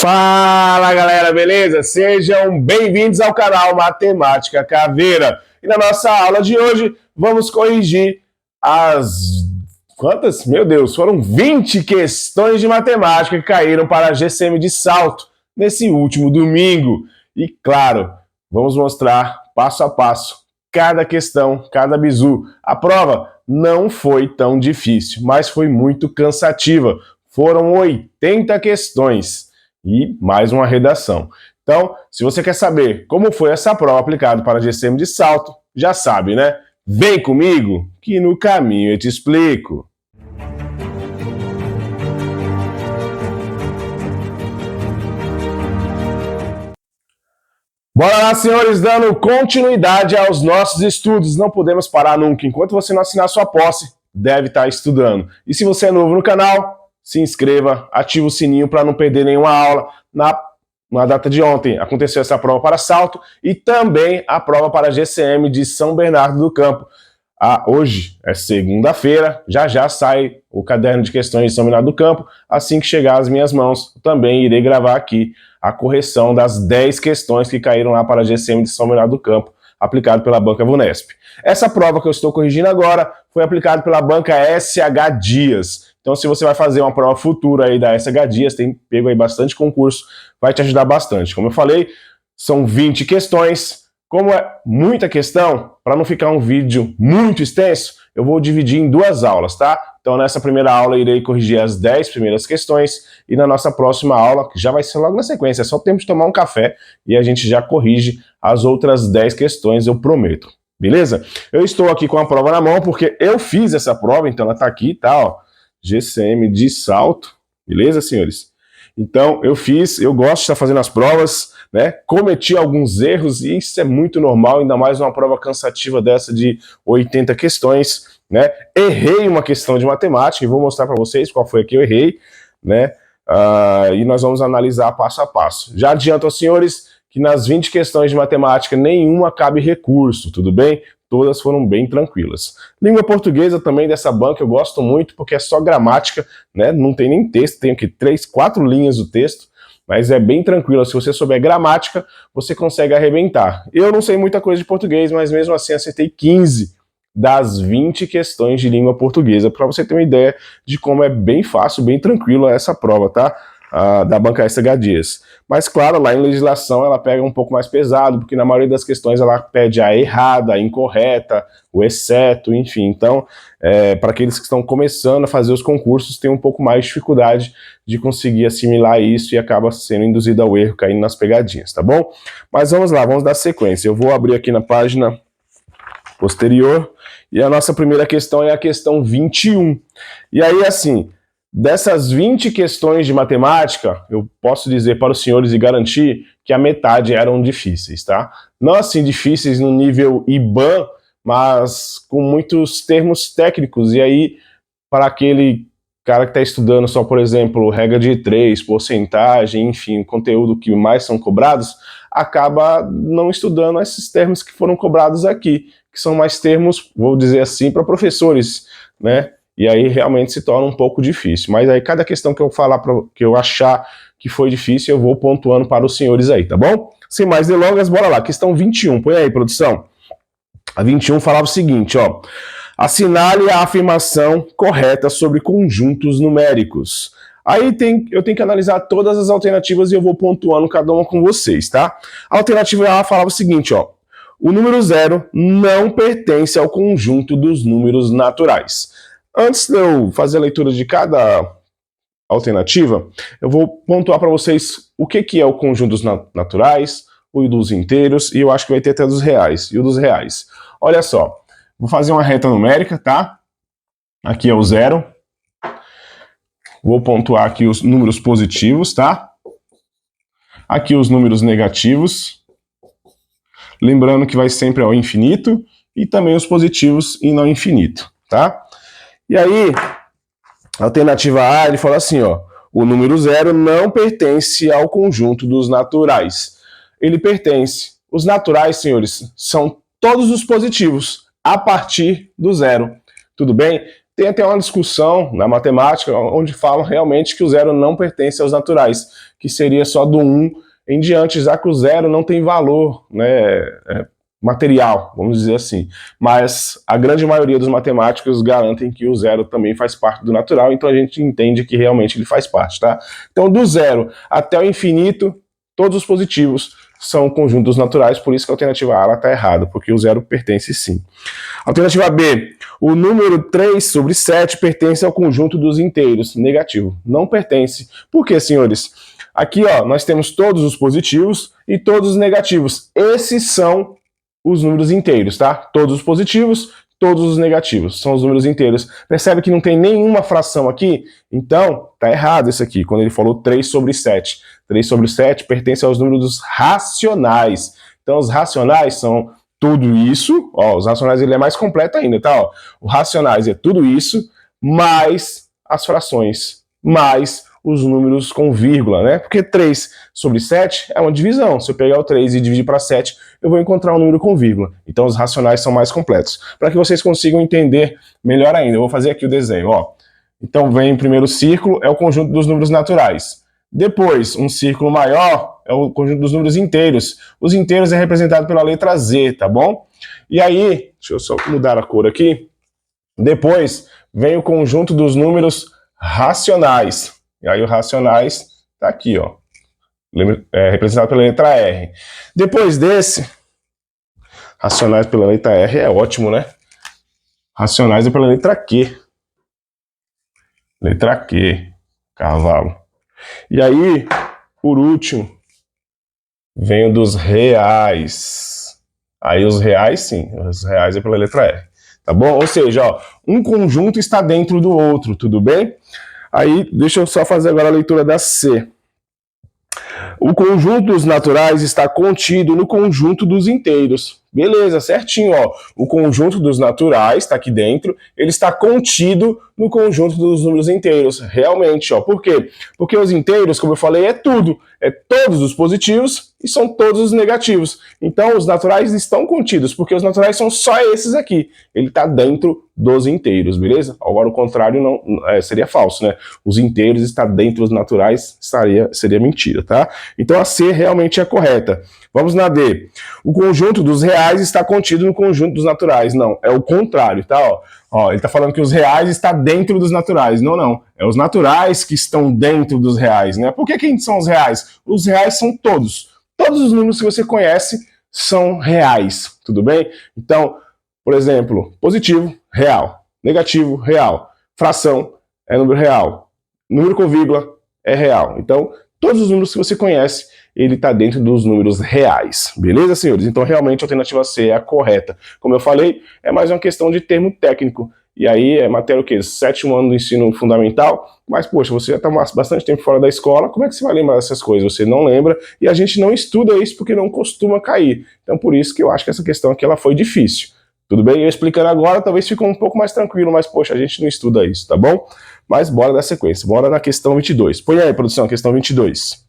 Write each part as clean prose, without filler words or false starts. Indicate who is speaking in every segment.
Speaker 1: Fala galera, beleza? Sejam bem-vindos ao canal Matemática Caveira. E na nossa aula de hoje vamos corrigir as... Quantas? Meu Deus, foram 20 questões de matemática que caíram para a GCM de Salto nesse último domingo. E claro, vamos mostrar passo a passo cada questão, cada bizu. A prova não foi tão difícil, mas foi muito cansativa. Foram 80 questões. E mais uma redação. Então, se você quer saber como foi essa prova aplicada para a GCM de Salto, já sabe, né? Vem comigo que no caminho eu te explico. Bora lá, senhores, dando continuidade aos nossos estudos. Não podemos parar nunca. Enquanto você não assinar sua posse, deve estar estudando. E se você é novo no canal, se inscreva, ative o sininho para não perder nenhuma aula. Na data de ontem aconteceu essa prova para Salto e também a prova para a GCM de São Bernardo do Campo. Hoje é segunda-feira, já sai o caderno de questões de São Bernardo do Campo. Assim que chegar às minhas mãos, também irei gravar aqui a correção das 10 questões que caíram lá para a GCM de São Bernardo do Campo, aplicado pela banca Vunesp. Essa prova que eu estou corrigindo agora foi aplicada pela banca SH Dias. Então, se você vai fazer uma prova futura aí da SH Dias, tem pego aí bastante concurso, vai te ajudar bastante. Como eu falei, são 20 questões. Como é muita questão, para não ficar um vídeo muito extenso, eu vou dividir em duas aulas, tá? Então, nessa primeira aula, irei corrigir as 10 primeiras questões e na nossa próxima aula, que já vai ser logo na sequência, é só tempo de tomar um café e a gente já corrige as outras 10 questões, eu prometo. Beleza? Eu estou aqui com a prova na mão porque eu fiz essa prova, então ela está aqui, tá, ó. GCM de Salto, beleza, senhores? Então, eu gosto de estar fazendo as provas, né? Cometi alguns erros e isso é muito normal, ainda mais numa prova cansativa dessa de 80 questões, né? Errei uma questão de matemática e vou mostrar para vocês qual foi a que eu errei, né? E nós vamos analisar passo a passo. Já adianto aos senhores que nas 20 questões de matemática nenhuma cabe recurso, tudo bem? Todas foram bem tranquilas. Língua portuguesa também dessa banca eu gosto muito porque é só gramática, né? Não tem nem texto, tem aqui 3, 4 linhas do texto, mas é bem tranquilo. Se você souber gramática, você consegue arrebentar. Eu não sei muita coisa de português, mas mesmo assim acertei 15 das 20 questões de língua portuguesa, para você ter uma ideia de como é bem fácil, bem tranquilo essa prova, tá? Da banca SH Dias. Mas claro, lá em legislação ela pega um pouco mais pesado, porque na maioria das questões ela pede a errada, a incorreta, o exceto, enfim. Então, para aqueles que estão começando a fazer os concursos, tem um pouco mais de dificuldade de conseguir assimilar isso e acaba sendo induzido ao erro, caindo nas pegadinhas, tá bom? Mas vamos lá, vamos dar sequência. Eu vou abrir aqui na página posterior e a nossa primeira questão é a questão 21. E aí, assim, dessas 20 questões de matemática, eu posso dizer para os senhores e garantir que a metade eram difíceis, tá? Não assim difíceis no nível IBAN, mas com muitos termos técnicos. E aí, para aquele cara que está estudando só, por exemplo, regra de 3, porcentagem, enfim, conteúdo que mais são cobrados, acaba não estudando esses termos que foram cobrados aqui, que são mais termos, vou dizer assim, para professores, né? E aí realmente se torna um pouco difícil. Mas aí cada questão que eu falar, que eu achar que foi difícil, eu vou pontuando para os senhores aí, tá bom? Sem mais delongas, bora lá. Questão 21, põe aí, produção. A 21 falava o seguinte, ó. Assinale a afirmação correta sobre conjuntos numéricos. Aí eu tenho que analisar todas as alternativas e eu vou pontuando cada uma com vocês, tá? A alternativa A falava o seguinte, ó. O número 0 não pertence ao conjunto dos números naturais. Antes de eu fazer a leitura de cada alternativa, eu vou pontuar para vocês o que é o conjunto dos naturais, o dos inteiros, e eu acho que vai ter até dos reais, e o dos reais. Olha só, vou fazer uma reta numérica, tá? Aqui é o 0. Vou pontuar aqui os números positivos, tá? Aqui os números negativos. Lembrando que vai sempre ao infinito, e também os positivos indo ao infinito, tá? E aí, a alternativa A, ele fala assim, ó, o número 0 não pertence ao conjunto dos naturais. Ele pertence. Os naturais, senhores, são todos os positivos, a partir do 0. Tudo bem? Tem até uma discussão na matemática onde falam realmente que o 0 não pertence aos naturais, que seria só do 1 em diante, já que o 0 não tem valor, né, material, vamos dizer assim. Mas a grande maioria dos matemáticos garantem que o 0 também faz parte do natural, então a gente entende que realmente ele faz parte, tá? Então, do 0 até o infinito, todos os positivos são conjuntos naturais, por isso que a alternativa A está errada, porque o 0 pertence sim. Alternativa B, o número 3 sobre 7 pertence ao conjunto dos inteiros. Negativo, não pertence. Por quê, senhores? Aqui, ó, nós temos todos os positivos e todos os negativos. Esses são os números inteiros, tá? Todos os positivos, todos os negativos. São os números inteiros. Percebe que não tem nenhuma fração aqui? Então, tá errado isso aqui, quando ele falou 3 sobre 7. 3 sobre 7 pertence aos números racionais. Então, os racionais são tudo isso, ó, os racionais ele é mais completo ainda, tá? Ó, o racionais é tudo isso, mais as frações, mais os números com vírgula, né? Porque 3 sobre 7 é uma divisão. Se eu pegar o 3 e dividir para 7, eu vou encontrar um número com vírgula. Então, os racionais são mais completos. Para que vocês consigam entender melhor ainda, eu vou fazer aqui o desenho, ó. Então, vem o primeiro círculo, é o conjunto dos números naturais. Depois, um círculo maior é o conjunto dos números inteiros. Os inteiros é representado pela letra Z, tá bom? E aí, deixa eu só mudar a cor aqui. Depois, vem o conjunto dos números racionais. E aí, o racionais tá aqui, ó. Representado pela letra R. Depois desse, racionais pela letra R é ótimo, né? Racionais é pela letra Q. Letra Q. Cavalo. E aí, por último, vem o dos reais. Aí os reais, sim, os reais é pela letra R. Tá bom? Ou seja, ó, um conjunto está dentro do outro, tudo bem? Aí, deixa eu só fazer agora a leitura da C. O conjunto dos naturais está contido no conjunto dos inteiros. Beleza, certinho, ó. O conjunto dos naturais está aqui dentro, ele está contido no conjunto dos números inteiros. Realmente, ó. Por quê? Porque os inteiros, como eu falei, é tudo. É todos os positivos e são todos os negativos. Então, os naturais estão contidos, porque os naturais são só esses aqui. Ele está dentro dos inteiros, beleza? Agora, o contrário não seria falso, né? Os inteiros está dentro dos naturais, seria mentira, tá? Então, a C realmente é correta. Vamos na D. O conjunto dos reais está contido no conjunto dos naturais. Não, é o contrário, tá? Ó, ele está falando que os reais está dentro dos naturais. Não, não. É os naturais que estão dentro dos reais, né? Por que quem são os reais? Os reais são todos. Todos os números que você conhece são reais, tudo bem? Então, por exemplo, positivo, real. Negativo, real. Fração é número real. Número com vírgula é real. Então, todos os números que você conhece, ele está dentro dos números reais. Beleza, senhores? Então, realmente, a alternativa C é a correta. Como eu falei, é mais uma questão de termo técnico. E aí, é matéria o quê? 7º ano do ensino fundamental. Mas, poxa, você já está bastante tempo fora da escola. Como é que você vai lembrar dessas coisas? Você não lembra. E a gente não estuda isso porque não costuma cair. Então, por isso que eu acho que essa questão aqui ela foi difícil. Tudo bem? Eu explicando agora, talvez fique um pouco mais tranquilo. Mas, poxa, a gente não estuda isso, tá bom? Mas bora dar sequência. Bora na questão 22. Põe aí, produção, questão 22.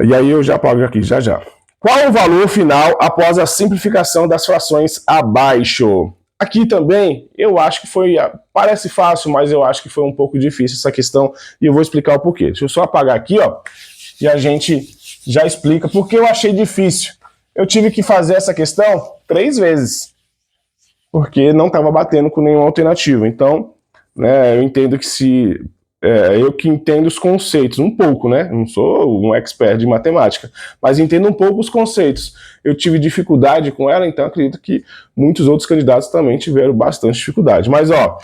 Speaker 1: E aí eu já apago aqui, já já. Qual o valor final após a simplificação das frações abaixo? Aqui também, eu acho que foi, parece fácil, mas eu acho que foi um pouco difícil essa questão, e eu vou explicar o porquê. Deixa eu só apagar aqui, ó, e a gente já explica porque eu achei difícil. Eu tive que fazer essa questão 3 vezes, porque não estava batendo com nenhuma alternativa. Então, né, eu entendo que se... eu que entendo os conceitos, um pouco, né? Não sou um expert de matemática, mas entendo um pouco os conceitos. Eu tive dificuldade com ela, então acredito que muitos outros candidatos também tiveram bastante dificuldade. Mas, ó,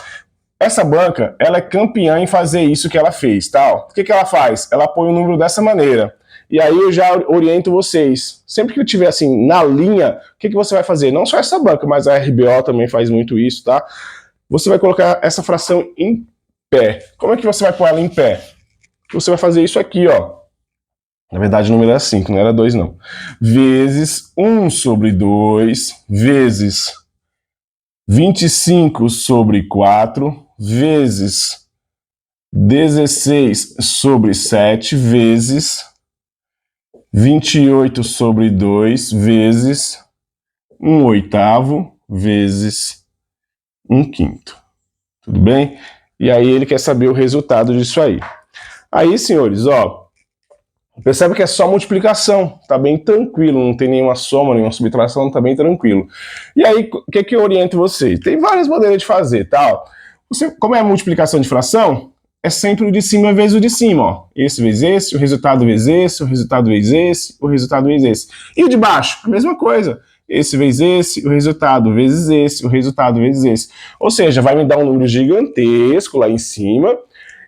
Speaker 1: essa banca, ela é campeã em fazer isso que ela fez, tá? O que ela faz? Ela põe o número dessa maneira. E aí eu já oriento vocês. Sempre que eu tiver assim, na linha, o que você vai fazer? Não só essa banca, mas a RBO também faz muito isso, tá? Você vai colocar essa fração em pé. Como é que você vai pôr ela em pé? Você vai fazer isso aqui, ó. Na verdade, o número era 5, não era 2, não. Vezes 1 sobre 2, vezes 25 sobre 4, vezes 16 sobre 7, vezes 28 sobre 2, vezes 1/8, vezes 1/5. Tudo bem? E aí ele quer saber o resultado disso aí. Aí, senhores, ó, Percebe que é só multiplicação, tá bem tranquilo, não tem nenhuma soma, nenhuma subtração, tá bem tranquilo. E aí, o que eu oriento vocês? Tem várias maneiras de fazer, tá? Você, como é multiplicação de fração, é sempre o de cima vezes o de cima, ó. Esse vezes esse, o resultado vezes esse, o resultado vezes esse, o resultado vezes esse. E o de baixo, a mesma coisa. Esse vezes esse, o resultado vezes esse, o resultado vezes esse. Ou seja, vai me dar um número gigantesco lá em cima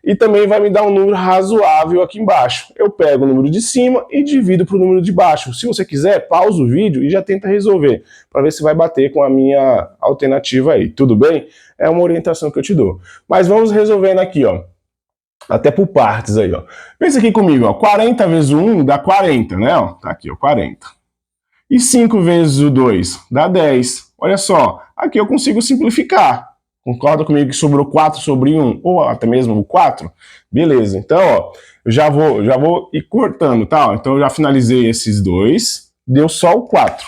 Speaker 1: e também vai me dar um número razoável aqui embaixo. Eu pego o número de cima e divido para o número de baixo. Se você quiser, pausa o vídeo e já tenta resolver, para ver se vai bater com a minha alternativa aí. Tudo bem? É uma orientação que eu te dou. Mas vamos resolvendo aqui, ó. Até por partes aí, ó. Pensa aqui comigo, ó. 40 vezes o 1 dá 40, né? Ó, tá aqui, ó, 40. E 5 vezes o 2 dá 10. Olha só, aqui eu consigo simplificar. Concorda comigo que sobrou 4 sobre 1, ou até mesmo o 4? Beleza, então, ó, eu já vou ir cortando, tá? Então eu já finalizei esses dois, deu só o 4.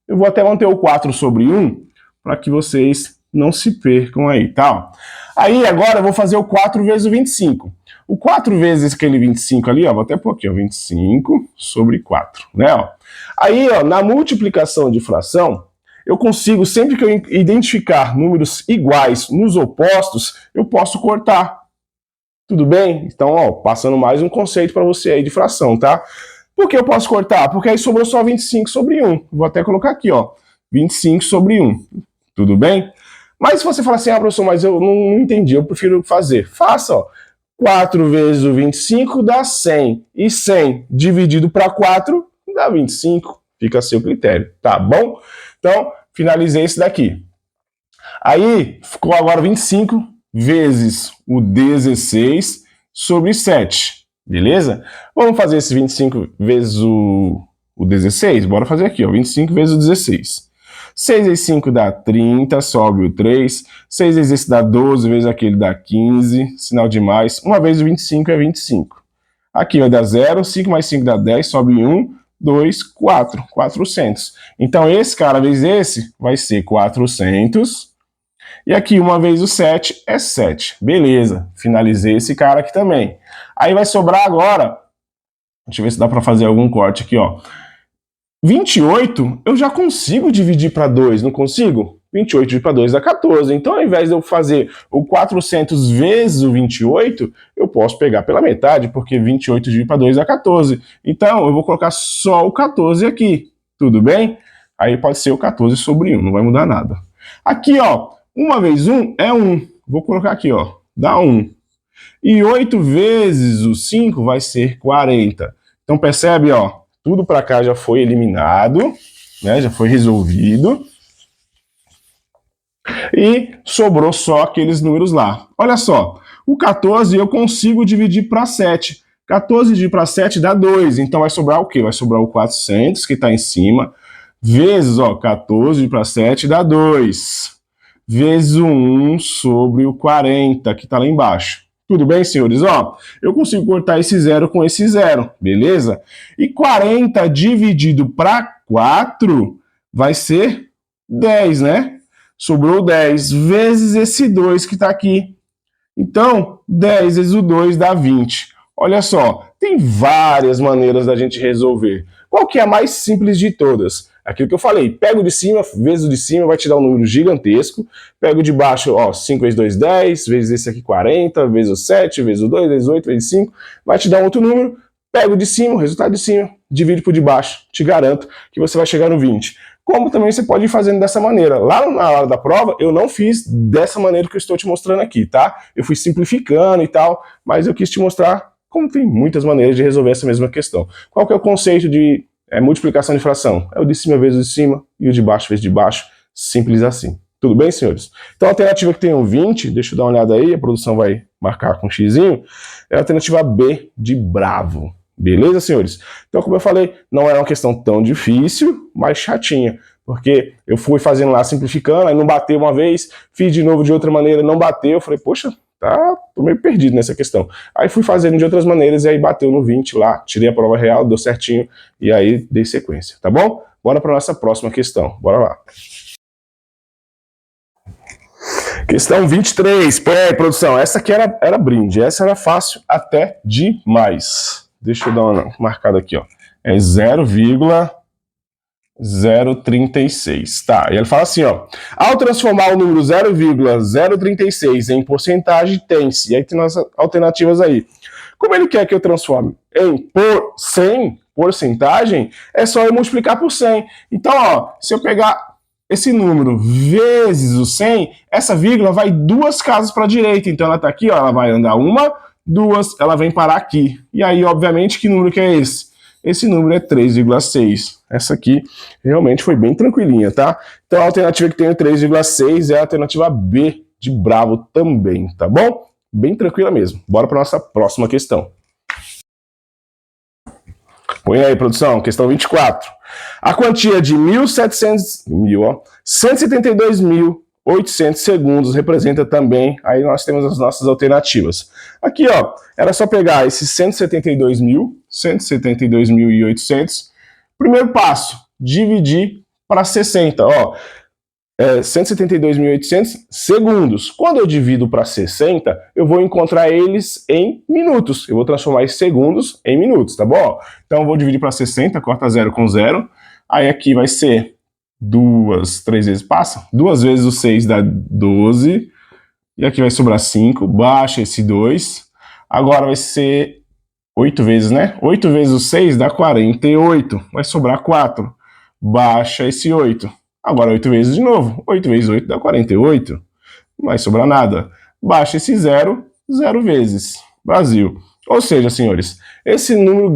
Speaker 1: Eu vou até manter o 4 sobre 1, para que vocês não se percam aí, tá? Aí agora eu vou fazer o 4 vezes o 25. O 4 vezes aquele 25 ali, ó, vou até pôr aqui, ó, 25 sobre 4, né? Ó. Aí, ó, na multiplicação de fração, eu consigo, sempre que eu identificar números iguais nos opostos, eu posso cortar. Tudo bem? Então, ó, passando mais um conceito para você aí de fração, tá? Por que eu posso cortar? Porque aí sobrou só 25 sobre 1. Vou até colocar aqui, ó, 25 sobre 1. Tudo bem? Mas se você falar assim, ah, professor, mas eu não entendi, eu prefiro fazer. Faça, ó. 4 vezes o 25 dá 100. E 100 dividido para 4 dá 25. Fica a seu critério, tá bom? Então, finalizei esse daqui. Aí, ficou agora 25 vezes o 16 sobre 7, beleza? Vamos fazer esse 25 vezes o 16? Bora fazer aqui, ó, 25 vezes o 16. 6 vezes 5 dá 30, sobe o 3. 6 vezes esse dá 12, vezes aquele dá 15, sinal de mais. Uma vez o 25 é 25. Aqui vai dar 0, 5 mais 5 dá 10, sobe 1, 2, 4, 400. Então esse cara vezes esse vai ser 400. E aqui, uma vez o 7 é 7. Beleza, finalizei esse cara aqui também. Aí vai sobrar agora, deixa eu ver se dá para fazer algum corte aqui, ó. 28 eu já consigo dividir para 2, não consigo? 28 dividido para 2 dá 14. Então, ao invés de eu fazer o 400 vezes o 28, eu posso pegar pela metade, porque 28 dividido para 2 dá 14. Então, eu vou colocar só o 14 aqui, tudo bem? Aí pode ser o 14 sobre 1, não vai mudar nada. Aqui, ó, 1 vezes 1 é 1. Vou colocar aqui, ó, dá 1. E 8 vezes o 5 vai ser 40. Então, percebe, ó, tudo para cá já foi eliminado, né? Já foi resolvido. E sobrou só aqueles números lá. Olha só, o 14 eu consigo dividir para 7. 14 dividido para 7 dá 2. Então vai sobrar o quê? Vai sobrar o 400, que está em cima, vezes, ó, 14 dividido para 7 dá 2. Vezes o 1 sobre o 40, que está lá embaixo. Tudo bem, senhores? Ó, eu consigo cortar esse 0 com esse 0, beleza? E 40 dividido para 4 vai ser 10, né? Sobrou 10 vezes esse 2 que está aqui. Então, 10 vezes o 2 dá 20. Olha só, tem várias maneiras da gente resolver. Qual que é a mais simples de todas? Aquilo que eu falei, pega o de cima, vezes o de cima, vai te dar um número gigantesco. Pega o de baixo, ó, 5 vezes 2, 10, vezes esse aqui, 40, vezes o 7, vezes o 2, vezes 8, vezes 5, vai te dar outro número. Pega o de cima, o resultado de cima, divide por de baixo. Te garanto que você vai chegar no 20. Como também você pode ir fazendo dessa maneira. Lá na hora da prova, eu não fiz dessa maneira que eu estou te mostrando aqui, tá? Eu fui simplificando e tal, mas eu quis te mostrar como tem muitas maneiras de resolver essa mesma questão. Qual que é o conceito de multiplicação de fração? É o de cima vezes o de cima e o de baixo vezes de baixo. Simples assim. Tudo bem, senhores? Então a alternativa que tem um 20, deixa eu dar uma olhada aí, a produção vai marcar com um xizinho, é a alternativa B de Bravo. Beleza, senhores? Então, como eu falei, não era uma questão tão difícil, mas chatinha, porque eu fui fazendo lá, simplificando, aí não bateu uma vez, fiz de novo de outra maneira, não bateu, eu falei, poxa, tô meio perdido nessa questão. Aí fui fazendo de outras maneiras e aí bateu no 20 lá, tirei a prova real, deu certinho, e aí dei sequência, tá bom? Bora para nossa próxima questão, bora lá. Questão 23, põe aí, produção, essa aqui era brinde, essa era fácil até demais. deixa eu dar uma marcada aqui, ó. É 0,036. Tá, e ele fala assim, ó. Ao transformar o número 0,036 em porcentagem, tem-se. E aí tem as alternativas aí. Como ele quer que eu transforme em por 100, porcentagem, é só eu multiplicar por 100. Então, ó, se eu pegar esse número vezes o 100, essa vírgula vai 2 casas para a direita. Então ela está aqui, ó, ela vai andar 1, 2, ela vem parar aqui. E aí, obviamente, que número que é esse? Esse número é 3,6. Essa aqui realmente foi bem tranquilinha, tá? Então a alternativa que tem o 3,6 é a alternativa B de Bravo também, tá bom? Bem tranquila mesmo. Bora para nossa próxima questão. Põe aí, produção, questão 24. A quantia de 172.800 segundos representa também, aí nós temos as nossas alternativas. Aqui, ó, era só pegar esses 172.800, primeiro passo, dividir para 60, ó. 172.800 segundos. Quando eu divido para 60, eu vou encontrar eles em minutos. Eu vou transformar esses segundos em minutos, tá bom? Então eu vou dividir para 60, corta 0 com 0. Aí aqui vai ser 3 vezes passa. 2 vezes o 6 dá 12. E aqui vai sobrar 5. Baixa esse 2. Agora vai ser 8 vezes, né? 8 vezes o 6 dá 48. Vai sobrar 4. Baixa esse 8. Agora 8 vezes de novo. 8 vezes 8 dá 48. Não vai sobrar nada. Baixa esse 0, 0 vezes. Brasil. Ou seja, senhores, esse número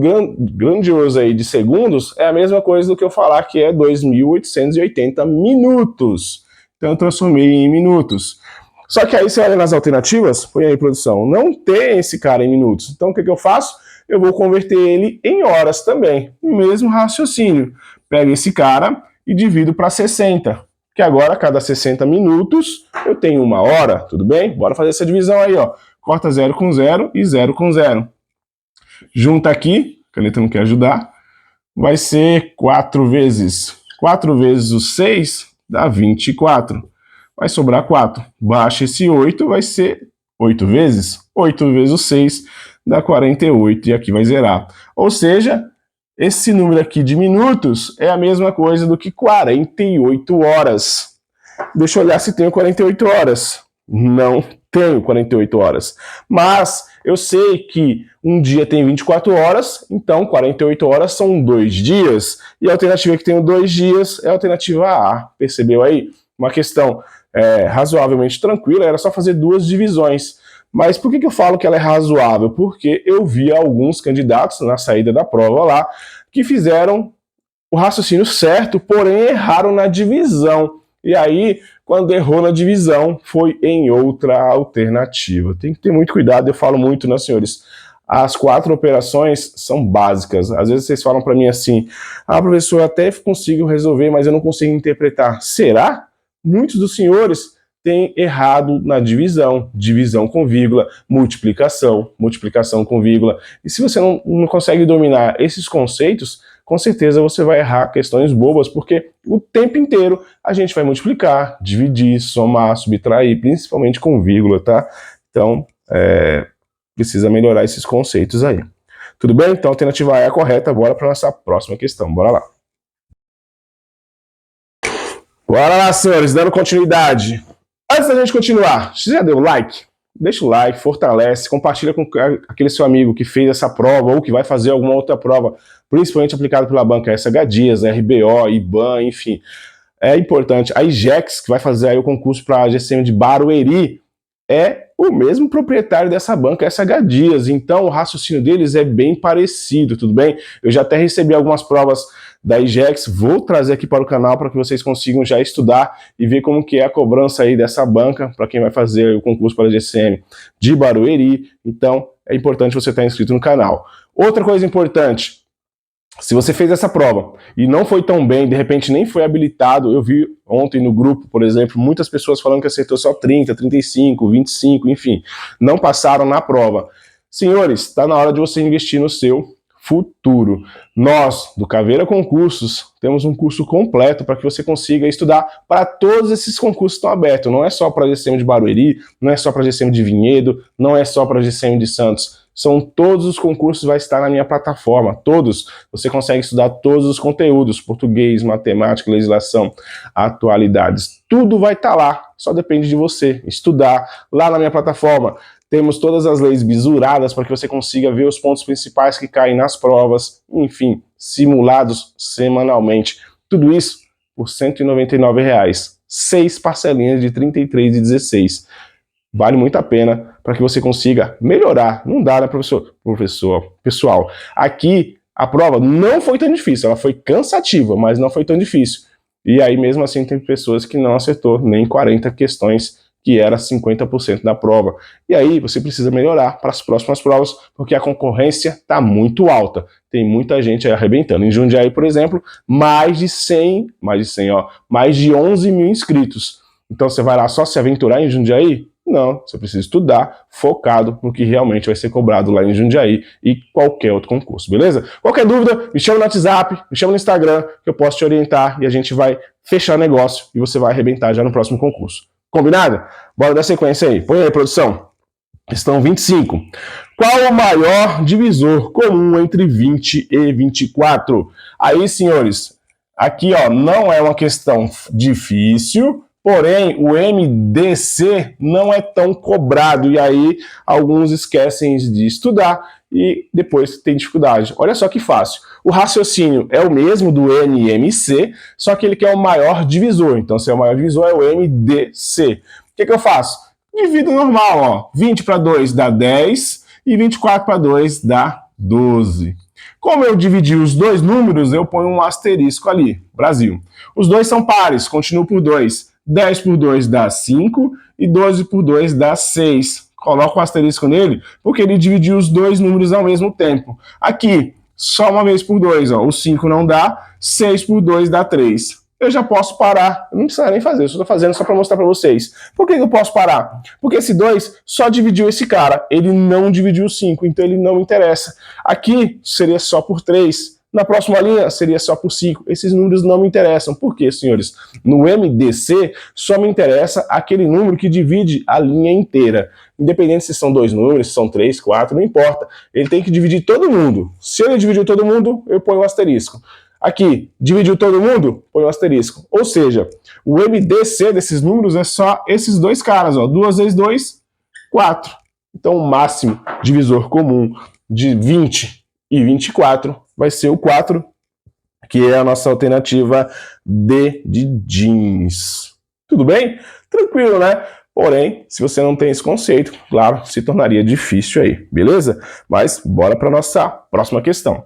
Speaker 1: grandioso aí de segundos é a mesma coisa do que eu falar que é 2.880 minutos. Então eu transformei em minutos. Só que aí você olha nas alternativas, põe aí, produção, não tem esse cara em minutos. Então o que eu faço? Eu vou converter ele em horas também. O mesmo raciocínio. Pego esse cara e divido para 60, que agora a cada 60 minutos eu tenho 1 hora, tudo bem? Bora fazer essa divisão aí, ó. Corta 0 com 0 e 0 com 0. Junta aqui, a caneta não quer ajudar, vai ser 4 vezes. 4 vezes o 6 dá 24. Vai sobrar 4. Baixa esse 8, vai ser 8 vezes. 8 vezes o 6 dá 48 e aqui vai zerar. Ou seja, esse número aqui de minutos é a mesma coisa do que 48 horas. Deixa eu olhar se tenho 48 horas. Não tenho 48 horas. Mas eu sei que um dia tem 24 horas, então 48 horas são 2 dias. E a alternativa que tem 2 dias é a alternativa A. Percebeu aí? Uma questão razoavelmente tranquila, era só fazer 2 divisões. Mas por que eu falo que ela é razoável? Porque eu vi alguns candidatos na saída da prova lá que fizeram o raciocínio certo, porém erraram na divisão. E aí, quando errou na divisão, foi em outra alternativa. Tem que ter muito cuidado, eu falo muito, né, senhores? As 4 operações são básicas. Às vezes vocês falam para mim assim, professor, até consigo resolver, mas eu não consigo interpretar. Será? Muitos dos senhores tem errado na divisão, divisão com vírgula, multiplicação, multiplicação com vírgula. E se você não consegue dominar esses conceitos, com certeza você vai errar questões bobas, porque o tempo inteiro a gente vai multiplicar, dividir, somar, subtrair, principalmente com vírgula, tá? Então, precisa melhorar esses conceitos aí. Tudo bem? Então a alternativa A é a correta, bora para nossa próxima questão, bora lá. Bora lá, senhores, dando continuidade. Antes da gente continuar, você já deu like? Deixa o like, fortalece, compartilha com aquele seu amigo que fez essa prova ou que vai fazer alguma outra prova, principalmente aplicada pela banca SH Dias, RBO, IBAN, enfim. É importante. A IGEX, que vai fazer aí o concurso para a GCM de Barueri, é o mesmo proprietário dessa banca SH Dias, então o raciocínio deles é bem parecido, tudo bem? Eu já até recebi algumas provas da IGEX, vou trazer aqui para o canal para que vocês consigam já estudar e ver como que é a cobrança aí dessa banca para quem vai fazer o concurso para a GCM de Barueri. Então é importante você estar inscrito no canal. Outra coisa importante, se você fez essa prova e não foi tão bem, de repente nem foi habilitado, eu vi ontem no grupo, por exemplo, muitas pessoas falando que acertou só 30, 35, 25, enfim, não passaram na prova. Senhores, está na hora de você investir no seu futuro. Nós, do Caveira Concursos, temos um curso completo para que você consiga estudar para todos esses concursos que estão abertos. Não é só para a GCM de Barueri, não é só para a GCM de Vinhedo, não é só para a GCM de Santos. Todos os concursos vai estar na minha plataforma, todos. Você consegue estudar todos os conteúdos, português, matemática, legislação, atualidades. Tudo vai estar lá, só depende de você estudar lá na minha plataforma. Temos todas as leis bisuradas para que você consiga ver os pontos principais que caem nas provas, enfim, simulados semanalmente. Tudo isso por R$ 199,00. 6 parcelinhas de R$ 33,16. Vale muito a pena para que você consiga melhorar. Não dá, né, pessoal? Aqui a prova não foi tão difícil, ela foi cansativa, mas não foi tão difícil. E aí mesmo assim tem pessoas que não acertou nem 40 questões, que era 50% da prova. E aí você precisa melhorar para as próximas provas, porque a concorrência está muito alta. Tem muita gente aí arrebentando. Em Jundiaí, por exemplo, mais de 11 mil inscritos. Então você vai lá só se aventurar em Jundiaí? Não, você precisa estudar focado no que realmente vai ser cobrado lá em Jundiaí e qualquer outro concurso, beleza? Qualquer dúvida, me chama no WhatsApp, me chama no Instagram, que eu posso te orientar e a gente vai fechar negócio e você vai arrebentar já no próximo concurso. Combinado? Bora dar sequência aí. Põe aí, produção. Questão 25. Qual o maior divisor comum entre 20 e 24? Aí, senhores, aqui ó, não é uma questão difícil, porém o MDC não é tão cobrado e aí alguns esquecem de estudar e depois tem dificuldade. Olha só que fácil. O raciocínio é o mesmo do NMC, só que ele quer o maior divisor. Então, se é o maior divisor, é o MDC. O que eu faço? Divido normal, ó. 20 para 2 dá 10 e 24 para 2 dá 12. Como eu dividi os dois números, eu ponho um asterisco ali, Brasil. Os dois são pares, continuo por 2. 10 por 2 dá 5 e 12 por 2 dá 6. Coloco um asterisco nele, porque ele dividiu os dois números ao mesmo tempo. Aqui, só uma vez por 2, ó, o 5 não dá, 6 por 2 dá 3. Eu já posso parar, eu não precisa nem fazer, eu só estou fazendo só para mostrar para vocês. Por que eu posso parar? Porque esse 2 só dividiu esse cara, ele não dividiu o 5, então ele não me interessa. Aqui seria só por 3. Na próxima linha seria só por 5. Esses números não me interessam. Por quê, senhores? No MDC só me interessa aquele número que divide a linha inteira. Independente se são dois números, se são 3, 4, não importa. Ele tem que dividir todo mundo. Se ele dividiu todo mundo, eu ponho o asterisco. Aqui, dividiu todo mundo, põe o asterisco. Ou seja, o MDC desses números é só esses dois caras, ó. 2 vezes 2, 4. Então o máximo divisor comum de 20 e 24 vai ser o 4, que é a nossa alternativa D de jeans. Tudo bem? Tranquilo, né? Porém, se você não tem esse conceito, claro, se tornaria difícil aí, beleza? Mas bora para a nossa próxima questão.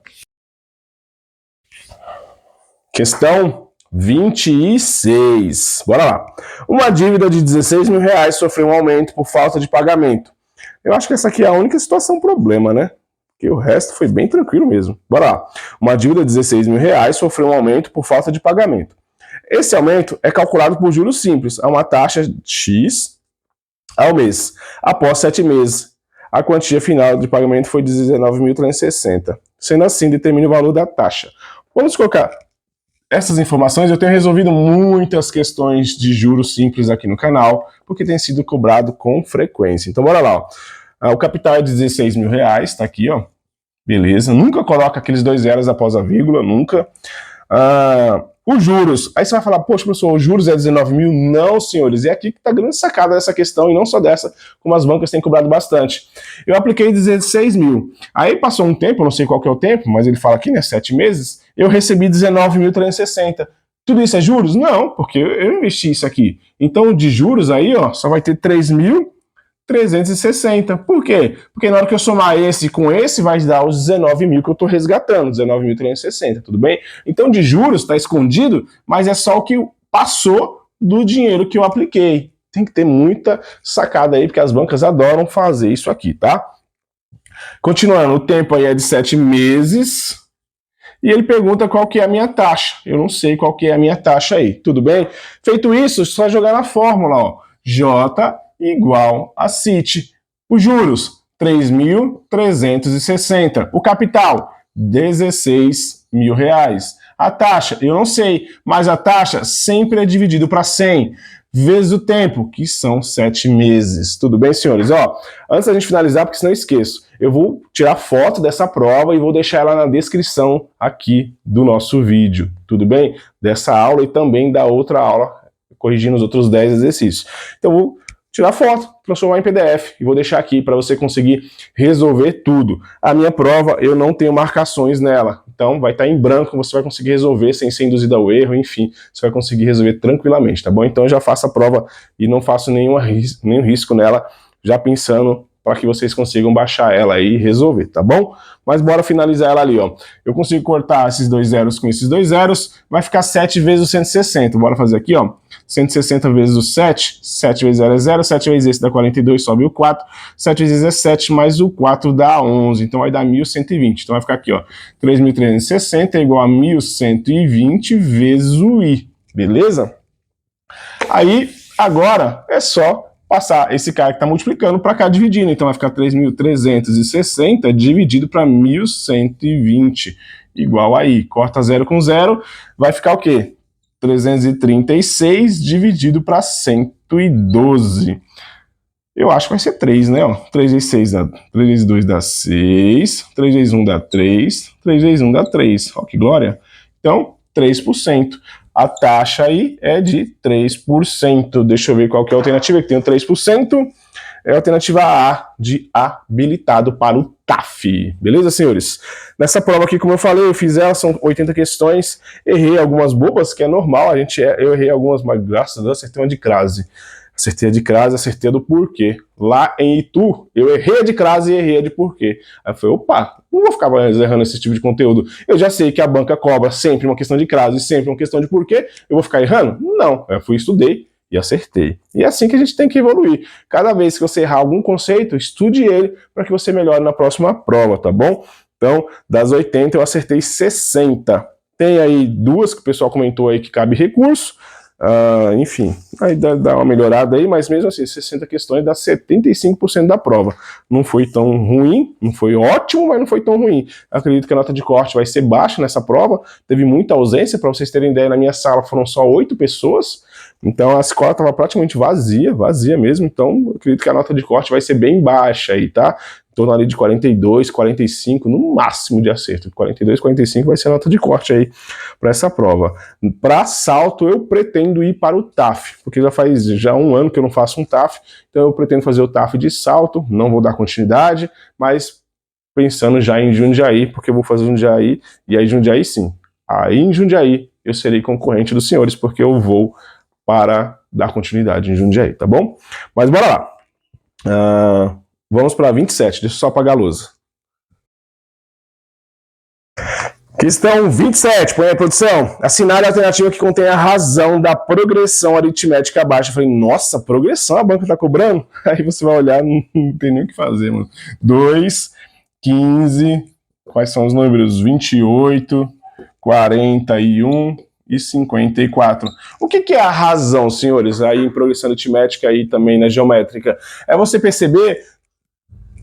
Speaker 1: Questão 26. Bora lá. Uma dívida de R$16.000 sofreu um aumento por falta de pagamento. Eu acho que essa aqui é a única situação problema, né? Porque o resto foi bem tranquilo mesmo. Bora lá. Uma dívida de R$16.000 sofreu um aumento por falta de pagamento. Esse aumento é calculado por juros simples, a uma taxa X ao mês. Após 7 meses, a quantia final de pagamento foi de R$19.360. Sendo assim, determine o valor da taxa. Vamos colocar essas informações. Eu tenho resolvido muitas questões de juros simples aqui no canal, porque tem sido cobrado com frequência. Então, bora lá. Ó. O capital é de R$16.000, tá aqui, ó. Beleza. Nunca coloca aqueles 2 zeros após a vírgula, nunca. Os juros. Aí você vai falar, poxa, professor, os juros é 19 mil? Não, senhores. É aqui que tá a grande sacada dessa questão, e não só dessa, como as bancas têm cobrado bastante. Eu apliquei 16 mil. Aí passou um tempo, eu não sei qual que é o tempo, mas ele fala aqui, né, 7 meses, eu recebi 19.360. Tudo isso é juros? Não, porque eu investi isso aqui. Então, de juros aí, ó, só vai ter 3.360. Por quê? Porque na hora que eu somar esse com esse, vai dar os 19 mil que eu estou resgatando, 19.360, tudo bem? Então, de juros está escondido, mas é só o que passou do dinheiro que eu apliquei. Tem que ter muita sacada aí, porque as bancas adoram fazer isso aqui, tá? Continuando, o tempo aí é de 7 meses. E ele pergunta qual que é a minha taxa. Eu não sei qual que é a minha taxa aí, tudo bem? Feito isso, só jogar na fórmula, ó. J igual a CIT. Os juros, 3.360. O capital, R$16.000. A taxa, eu não sei, mas a taxa sempre é dividido para 100. vezes o tempo, que são 7 meses. Tudo bem, senhores? Ó, antes da gente finalizar, porque senão eu esqueço, eu vou tirar foto dessa prova e vou deixar ela na descrição aqui do nosso vídeo, tudo bem? Dessa aula e também da outra aula, corrigindo os outros 10 exercícios. Então, eu vou tirar foto, transformar em PDF e vou deixar aqui para você conseguir resolver tudo. A minha prova, eu não tenho marcações nela, então vai estar em branco, você vai conseguir resolver sem ser induzido ao erro, enfim, você vai conseguir resolver tranquilamente, tá bom? Então eu já faço a prova e não faço nenhum risco nela, já pensando para que vocês consigam baixar ela aí e resolver, tá bom? Mas bora finalizar ela ali, ó. Eu consigo cortar esses 2 zeros com esses 2 zeros, vai ficar 7 vezes o 160. Bora fazer aqui, ó. 160 vezes o 7, 7 vezes 0 é 0, 7 vezes esse dá 42, sobe o 4, 7 vezes é 7, mais o 4 dá 11, então vai dar 1120. Então vai ficar aqui, ó, 3.360 é igual a 1120 vezes o i, beleza? Aí, agora, é só passar esse cara que está multiplicando para cá dividindo, então vai ficar 3.360 dividido para 1.120, igual aí, corta 0 com 0, vai ficar o quê? 336 dividido para 112. Eu acho que vai ser 3, né? Ó, 3 vezes 6 dá 3 vezes 2 dá 6, 3 vezes 1 dá 3, 3 vezes 1 dá 3. Ó, que glória! Então, 3%. A taxa aí é de 3%. Deixa eu ver qual que é a alternativa, que tem o 3%. É a alternativa A, de habilitado para o TAF. Beleza, senhores? Nessa prova aqui, como eu falei, eu fiz ela, são 80 questões, errei algumas bobas, que é normal, eu errei algumas, mas graças a Deus acertei uma de crase. Acertei a de crase, acertei a do porquê. Lá em Itu, eu errei a de crase e errei a de porquê. Aí eu falei, opa, não vou ficar errando esse tipo de conteúdo. Eu já sei que a banca cobra sempre uma questão de crase e sempre uma questão de porquê. Eu vou ficar errando? Não. Eu fui, estudei e acertei. E é assim que a gente tem que evoluir. Cada vez que você errar algum conceito, estude ele para que você melhore na próxima prova, tá bom? Então, das 80 eu acertei 60. Tem aí duas que o pessoal comentou aí que cabe recurso. Enfim, aí dá uma melhorada aí, mas mesmo assim, 60 questões dá 75% da prova. Não foi tão ruim, não foi ótimo, mas não foi tão ruim. Acredito que a nota de corte vai ser baixa nessa prova, teve muita ausência, para vocês terem ideia, na minha sala foram só 8 pessoas, então a escola estava praticamente vazia mesmo, então acredito que a nota de corte vai ser bem baixa aí, tá? Em torno ali de 42, 45, no máximo de acerto. 42, 45 vai ser a nota de corte aí para essa prova. Para salto, eu pretendo ir para o TAF, porque já um ano que eu não faço um TAF, então eu pretendo fazer o TAF de salto, não vou dar continuidade, mas pensando já em Jundiaí, porque eu vou fazer Jundiaí, e aí Jundiaí sim. Aí em Jundiaí eu serei concorrente dos senhores, porque eu vou para dar continuidade em Jundiaí, tá bom? Mas bora lá. Vamos para 27, deixa eu só apagar a lousa. Questão 27, põe aí, produção. Assinale a alternativa que contém a razão da progressão aritmética abaixo. Eu falei, nossa, progressão a banca tá cobrando? Aí você vai olhar, não tem nem o que fazer, mano. 2, 15, quais são os números? 28, 41 e 54. O que é a razão, senhores? Aí em progressão aritmética e também na geométrica. É você perceber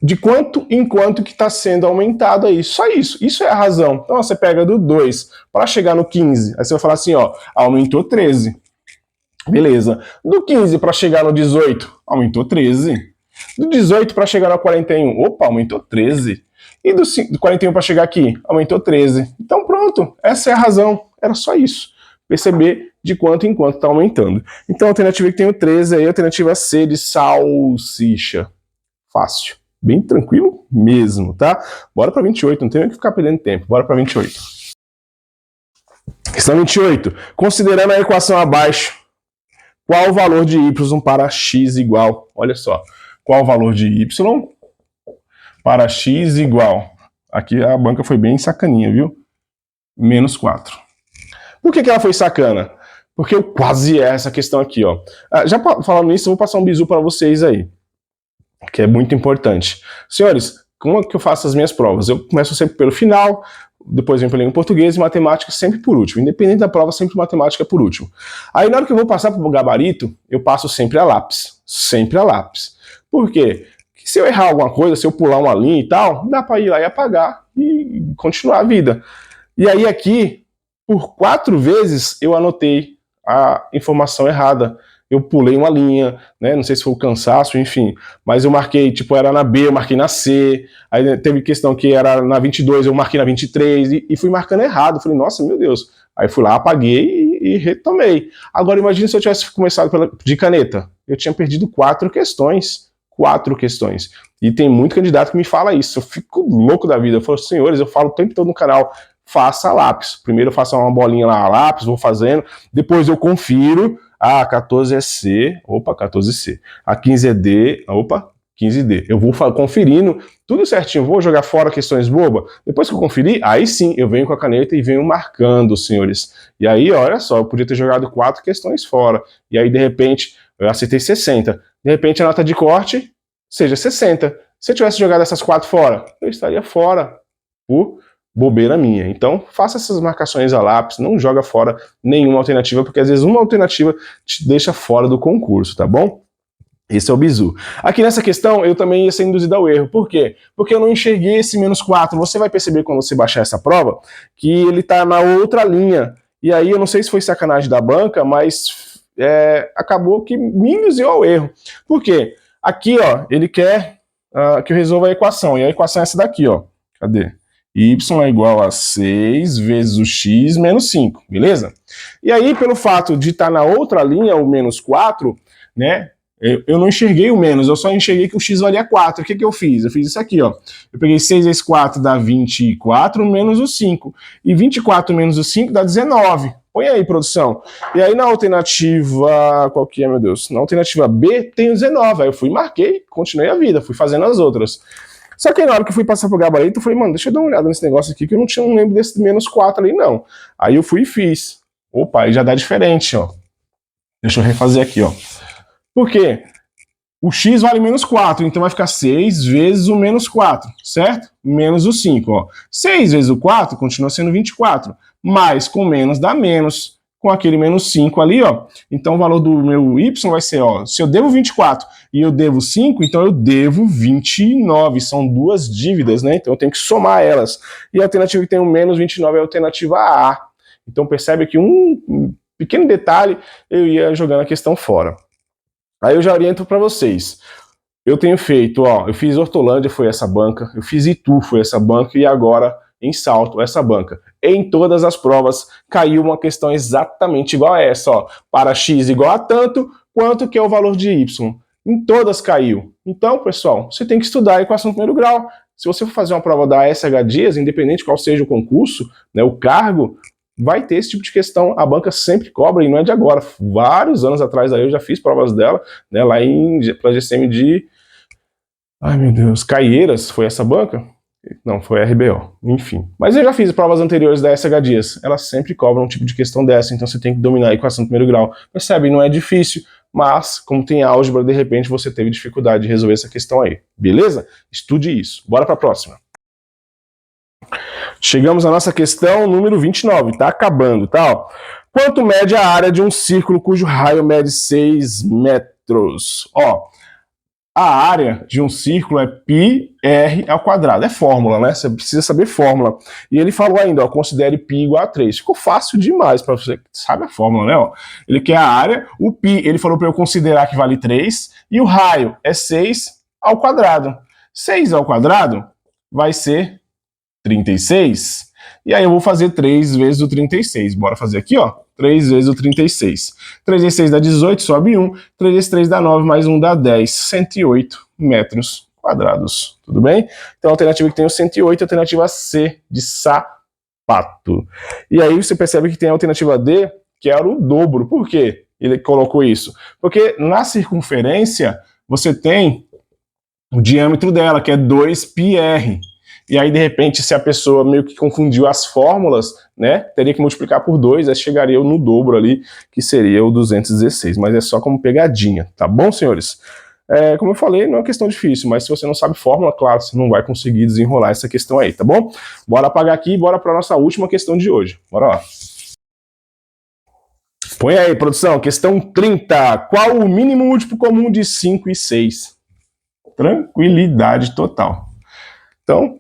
Speaker 1: de quanto em quanto que está sendo aumentado aí. Só isso. Isso é a razão. Então você pega do 2 para chegar no 15. Aí você vai falar assim, ó, aumentou 13. Beleza. Do 15 para chegar no 18, aumentou 13. Do 18 para chegar no 41, opa, aumentou 13. E do 41 para chegar aqui, aumentou 13. Então pronto, essa é a razão. Era só isso. Perceber de quanto em quanto está aumentando. Então a alternativa que tem o 13 aí, a alternativa C de salsicha. Fácil. Bem tranquilo mesmo, tá? Bora para 28, não tem nem que ficar perdendo tempo. Bora para 28. Questão 28. Considerando a equação abaixo, qual o valor de y para x igual? Olha só. Qual o valor de y para x igual? Aqui a banca foi bem sacaninha, viu? Menos 4. Por que ela foi sacana? Porque eu quase erro essa questão aqui, ó. Já falando nisso, eu vou passar um bizu para vocês aí, que é muito importante. Senhores, como é que eu faço as minhas provas? Eu começo sempre pelo final, depois venho pela língua portuguesa e matemática sempre por último. Independente da prova, sempre matemática por último. Aí na hora que eu vou passar para o gabarito, eu passo sempre a lápis. Sempre a lápis. Por quê? Porque se eu errar alguma coisa, se eu pular uma linha e tal, dá para ir lá e apagar e continuar a vida. E aí aqui, por 4 vezes, eu anotei a informação errada. eu pulei uma linha, né? Não sei se foi o cansaço, enfim. Mas eu marquei, tipo, era na B, eu marquei na C. Aí teve questão que era na 22, eu marquei na 23 e fui marcando errado. Falei, nossa, meu Deus. Aí fui lá, apaguei e retomei. Agora imagine se eu tivesse começado de caneta. Eu tinha perdido 4 questões. 4 questões. E tem muito candidato que me fala isso. Eu fico louco da vida. Eu falo, senhores, eu falo o tempo todo no canal, faça a lápis. Primeiro eu faço uma bolinha lá, a lápis, vou fazendo. Depois eu confiro. Ah, 14 é C. Opa, 14C. A 15 é D. Opa, 15D. Eu vou conferindo tudo certinho. Vou jogar fora questões bobas. Depois que eu conferir, aí sim, eu venho com a caneta e venho marcando, senhores. E aí, olha só, eu podia ter jogado 4 questões fora. E aí, de repente, eu acertei 60. De repente, a nota de corte seja 60. Se eu tivesse jogado essas 4 fora, eu estaria fora por bobeira minha. Então, faça essas marcações a lápis, não joga fora nenhuma alternativa, porque às vezes uma alternativa te deixa fora do concurso, tá bom? Esse é o bizu. Aqui nessa questão, eu também ia ser induzido ao erro. Por quê? Porque eu não enxerguei esse -4. Você vai perceber quando você baixar essa prova, que ele tá na outra linha. E aí, eu não sei se foi sacanagem da banca, mas acabou que me induziu ao erro. Por quê? Aqui, ó, ele quer que eu resolva a equação. E a equação é essa daqui, ó. Cadê? Y é igual a 6 vezes o x menos 5, beleza? E aí, pelo fato de estar na outra linha, o -4, né? Eu não enxerguei o menos, eu só enxerguei que o x valia 4. O que eu fiz? Eu fiz isso aqui, ó. Eu peguei 6 vezes 4 dá 24 menos o 5. E 24 menos o 5 dá 19. Põe aí, produção. E aí na alternativa... Qual que é, meu Deus? Na alternativa B tem o 19. Aí eu fui, marquei, continuei a vida, fui fazendo as outras. Só que aí na hora que eu fui passar pro gabarito, eu falei, mano, deixa eu dar uma olhada nesse negócio aqui, que eu não lembro desse -4 ali, não. Aí eu fui e fiz. Opa, aí já dá diferente, ó. Deixa eu refazer aqui, ó. Por quê? O x vale -4, então vai ficar 6 vezes o -4, certo? Menos o 5, ó. 6 vezes o 4 continua sendo 24, mas com menos dá menos, com aquele -5 ali, ó. Então o valor do meu y vai ser, ó, se eu devo 24 e eu devo 5, então eu devo 29, são duas dívidas, né? Então eu tenho que somar elas. E a alternativa que tem o -29 é a alternativa A. Então percebe que um pequeno detalhe eu ia jogando a questão fora. Aí eu já oriento para vocês. Eu tenho feito, ó, eu fiz Hortolândia, foi essa banca, eu fiz Itu, foi essa banca, e agora em Salto, essa banca. Em todas as provas caiu uma questão exatamente igual a essa, ó, para x igual a tanto, quanto que é o valor de y. Em todas caiu. Então, pessoal, você tem que estudar a equação do primeiro grau. Se você for fazer uma prova da SH Dias, independente qual seja o concurso, né, o cargo, vai ter esse tipo de questão, a banca sempre cobra, e não é de agora, vários anos atrás aí eu já fiz provas dela, né, lá para GCM de, ai meu Deus, Caieiras, foi essa banca? Não, foi RBO, enfim. Mas eu já fiz provas anteriores da SH Dias, elas sempre cobram um tipo de questão dessa, então você tem que dominar a equação do primeiro grau. Percebe, não é difícil, mas como tem álgebra, de repente você teve dificuldade de resolver essa questão aí, beleza? Estude isso. Bora para a próxima. Chegamos à nossa questão número 29, tá acabando, tá? Ó. Quanto mede a área de um círculo cujo raio mede 6 metros? Ó, a área de um círculo é πr ao quadrado, é fórmula, né? Você precisa saber fórmula. E ele falou ainda, ó, considere π igual a 3. Ficou fácil demais para você, sabe a fórmula, né? Ó. Ele quer a área, o π, ele falou para eu considerar que vale 3, e o raio é 6 ao quadrado. 6 ao quadrado vai ser 36, e aí eu vou fazer 3 vezes o 36, bora fazer aqui, ó, 3 vezes o 36, 3 vezes 6 dá 18, sobe 1, 3 vezes 3 dá 9, mais 1 dá 10, 108 metros quadrados, tudo bem? Então a alternativa que tem o 108 é a alternativa C, de sapato. E aí você percebe que tem a alternativa D, que era o dobro. Por quê ele colocou isso? Porque na circunferência você tem o diâmetro dela, que é 2πr. E aí, de repente, se a pessoa meio que confundiu as fórmulas, né, teria que multiplicar por 2, aí chegaria no dobro ali, que seria o 216. Mas é só como pegadinha, tá bom, senhores? Como eu falei, não é uma questão difícil, mas se você não sabe fórmula, claro, você não vai conseguir desenrolar essa questão aí, tá bom? Bora apagar aqui e bora para a nossa última questão de hoje. Bora lá. Põe aí, produção, questão 30. Qual o mínimo múltiplo comum de 5 e 6? Tranquilidade total. Então,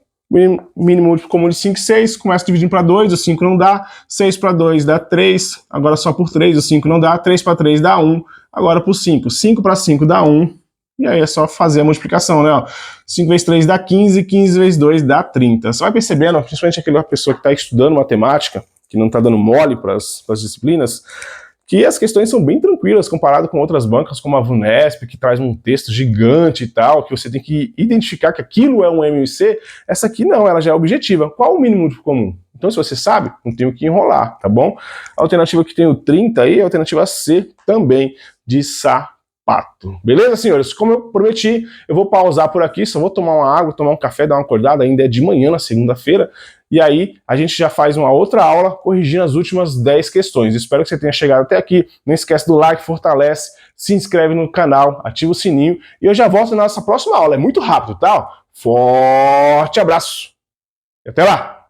Speaker 1: mínimo múltiplo comum de 5 e 6, começa dividindo para 2, o 5 não dá, 6 para 2 dá 3, agora só por 3, o 5 não dá, 3 para 3 dá 1, agora por 5, 5 para 5 dá 1, e aí é só fazer a multiplicação, né? Ó. 5 vezes 3 dá 15, 15 vezes 2 dá 30. Você vai percebendo, principalmente aquela pessoa que está estudando matemática, que não está dando mole para as disciplinas, que as questões são bem tranquilas comparado com outras bancas como a VUNESP, que traz um texto gigante e tal, que você tem que identificar que aquilo é um MMC. Essa aqui não, ela já é objetiva. Qual o mínimo múltiplo comum? Então, se você sabe, não tem o que enrolar, tá bom? A alternativa que tem o 30 aí é a alternativa C também, de sapato. Beleza, senhores? Como eu prometi, eu vou pausar por aqui, só vou tomar uma água, tomar um café, dar uma acordada, ainda é de manhã na segunda-feira, e aí a gente já faz uma outra aula corrigindo as últimas 10 questões. Espero que você tenha chegado até aqui. Não esquece do like, fortalece, se inscreve no canal, ativa o sininho, e eu já volto na nossa próxima aula. É muito rápido, tá? Forte abraço e até lá!